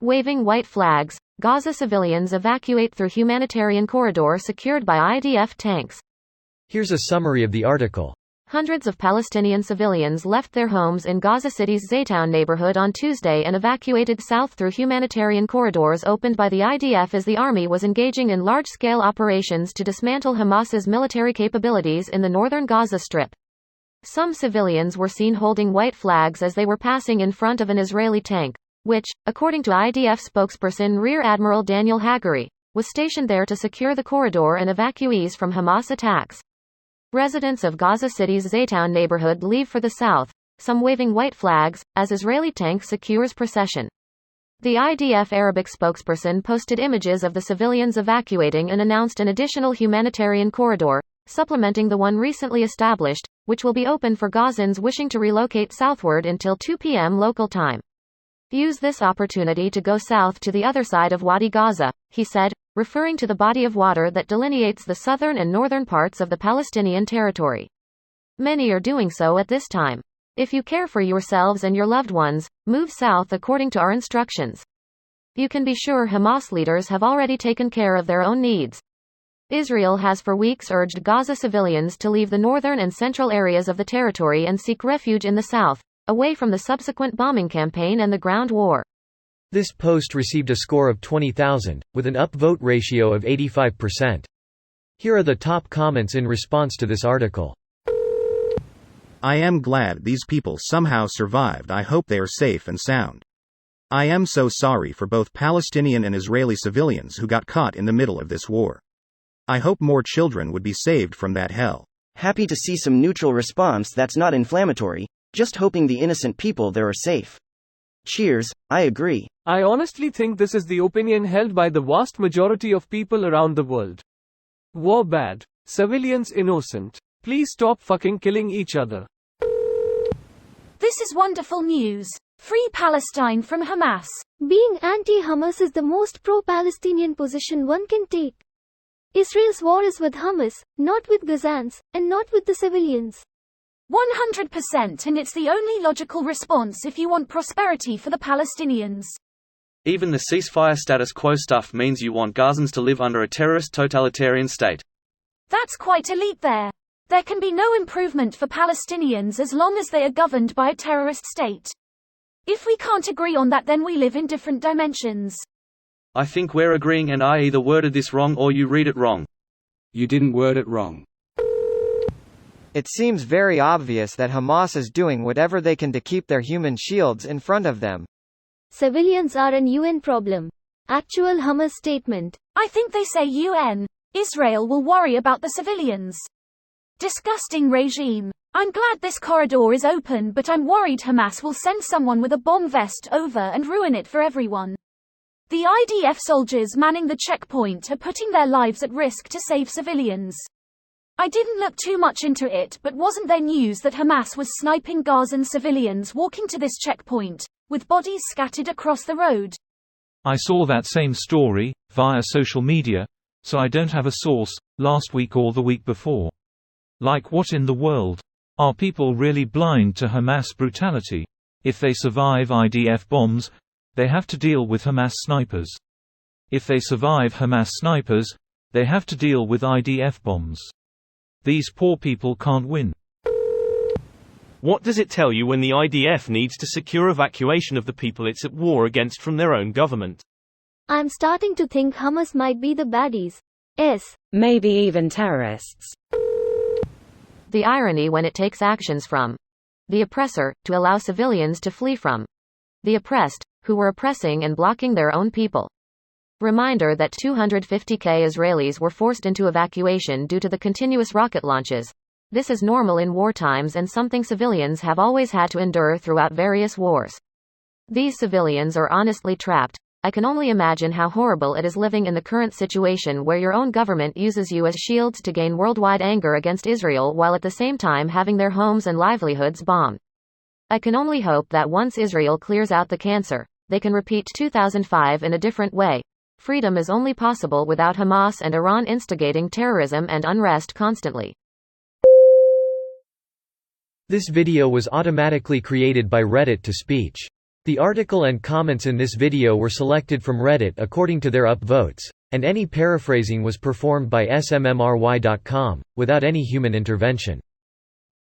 Waving white flags, Gaza civilians evacuate through humanitarian corridor secured by IDF tanks. Here's a summary of the article. Hundreds of Palestinian civilians left their homes in Gaza City's Zaytown neighborhood on Tuesday and evacuated south through humanitarian corridors opened by the IDF as the army was engaging in large-scale operations to dismantle Hamas's military capabilities in the northern Gaza Strip. Some civilians were seen holding white flags as they were passing in front of an Israeli tank, which, according to IDF spokesperson Rear Admiral Daniel Hagari, was stationed there to secure the corridor and evacuees from Hamas attacks. Residents of Gaza City's Zaytown neighborhood leave for the south, some waving white flags, as Israeli tank secures procession. The IDF Arabic spokesperson posted images of the civilians evacuating and announced an additional humanitarian corridor, supplementing the one recently established, which will be open for Gazans wishing to relocate southward until 2 p.m. local time. Use this opportunity to go south to the other side of Wadi Gaza, he said, referring to the body of water that delineates the southern and northern parts of the Palestinian territory. Many are doing so at this time. If you care for yourselves and your loved ones, move south according to our instructions. You can be sure Hamas leaders have already taken care of their own needs. Israel has for weeks urged Gaza civilians to leave the northern and central areas of the territory and seek refuge in the south, away from the subsequent bombing campaign and the ground war. This post received a score of 20,000, with an upvote ratio of 85%. Here are the top comments in response to this article. I am glad these people somehow survived. I hope they are safe and sound. I am so sorry for both Palestinian and Israeli civilians who got caught in the middle of this war. I hope more children would be saved from that hell. Happy to see some neutral response that's not inflammatory, just hoping the innocent people there are safe. Cheers, I agree. I honestly think this is the opinion held by the vast majority of people around the world. War bad, civilians innocent. Please stop fucking killing each other. This is wonderful news. Free Palestine from Hamas. Being anti-Hamas is the most pro-Palestinian position one can take. Israel's war is with Hamas, not with Gazans, and not with the civilians. 100%, and it's the only logical response if you want prosperity for the Palestinians. Even the ceasefire status quo stuff means you want Gazans to live under a terrorist totalitarian state. That's quite elite there. There can be no improvement for Palestinians as long as they are governed by a terrorist state. If we can't agree on that, then we live in different dimensions. I think we're agreeing, and I either worded this wrong or you read it wrong. You didn't word it wrong. It seems very obvious that Hamas is doing whatever they can to keep their human shields in front of them. Civilians are an UN problem. Actual Hamas statement. I think they say UN. Israel will worry about the civilians. Disgusting regime. I'm glad this corridor is open, but I'm worried Hamas will send someone with a bomb vest over and ruin it for everyone. The IDF soldiers manning the checkpoint are putting their lives at risk to save civilians. I didn't look too much into it, but wasn't there news that Hamas was sniping Gazan civilians walking to this checkpoint, with bodies scattered across the road? I saw that same story, via social media, so I don't have a source, last week or the week before. Like, what in the world? Are people really blind to Hamas brutality? If they survive IDF bombs, they have to deal with Hamas snipers. If they survive Hamas snipers, they have to deal with IDF bombs. These poor people can't win. What does it tell you when the IDF needs to secure evacuation of the people it's at war against from their own government? I'm starting to think Hamas might be the baddies. Maybe even terrorists. The irony when it takes actions from the oppressor, to allow civilians to flee from the oppressed, who were oppressing and blocking their own people. Reminder that 250,000 Israelis were forced into evacuation due to the continuous rocket launches. This is normal in war times and something civilians have always had to endure throughout various wars. These civilians are honestly trapped. I can only imagine how horrible it is living in the current situation where your own government uses you as shields to gain worldwide anger against Israel while at the same time having their homes and livelihoods bombed. I can only hope that once Israel clears out the cancer, they can repeat 2005 in a different way. Freedom is only possible without Hamas and Iran instigating terrorism and unrest constantly. This video was automatically created by Reddit to speech. The article and comments in this video were selected from Reddit according to their upvotes, and any paraphrasing was performed by smmry.com, without any human intervention.